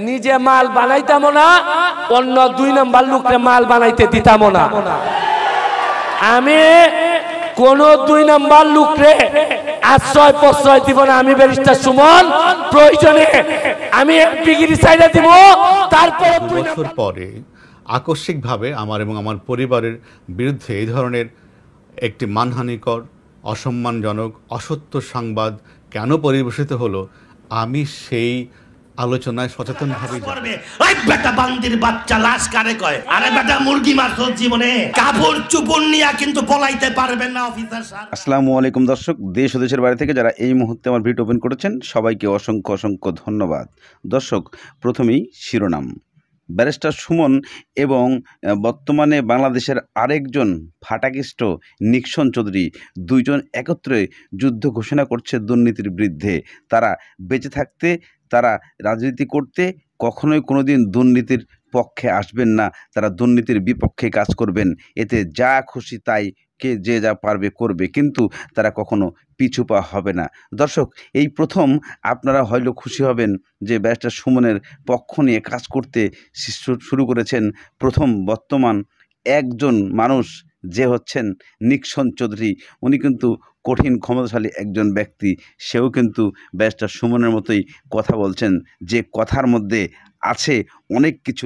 নিজে মাল বানাইতাম না, অন্য 2 নম্বর লোককে মাল বানাইতে দিতাম না। আমি কোন 2 নম্বর লোকরে আশ্রয় প্রশ্রয় দিব না। আমি ব্যারিস্টার সুমন প্রয়োজনে আমি ডিগ্রি চাইলে দিব। তারপর 2 বছর পরে আকস্মিকভাবে আমার এবং আমার পরিবারের বিরুদ্ধে এই ধরনের একটি মানহানিকর, অসম্মানজনক, অসত্য সংবাদ কেন পরিবেশিত হলো, আমি সেই আলোচনায় সচেতনভাবে ওই বেটা বান্দির বাচ্চা লাশ কারে কয়? আরে বেটা মুরগি মারছো জীবনে, কাপড় চুপড় নিয়া কিন্তু পলাইতে পারবেন না অফিসার স্যার। আসসালামু আলাইকুম দর্শক, দেশ ও দেশের বাইরে থেকে যারা এই মুহূর্তে আমার ভিডিও ওপেন করেছেন সবাইকে অসংখ্য অসংখ্য ধন্যবাদ। দর্শক, প্রথমেই শিরোনাম। ব্যারিস্টার সুমন এবং বর্তমানে বাংলাদেশের আরেকজন ফাটাকেষ্ট নিক্সন চৌধুরী, দুইজন একত্রে যুদ্ধ ঘোষণা করছে দুর্নীতির বিরুদ্ধে। তারা বেঁচে থাকতে, তারা রাজনীতি করতে কখনোই কোনোদিন দুর্নীতির পক্ষে আসবেন না, তারা দুর্নীতির বিপক্ষে কাজ করবেন। এতে যা খুশি তাই কে যে যা পারবে করবে, কিন্তু তারা কখনো পিছুপা হবে না। দর্শক, এই প্রথম আপনারা হয়তো খুশি হবেন যে ব্যারিস্টার সুমনের পক্ষ নিয়ে কাজ করতে শুরু করেছেন প্রথম বর্তমান একজন মানুষ, যে হচ্ছেন নিক্সন চৌধুরী। উনি কিন্তু কঠিন ক্ষমতাশালী একজন ব্যক্তি, সেও কিন্তু ব্যারিস্টার সুমনের মতোই কথা বলছেন, যে কথার মধ্যে আছে অনেক কিছু।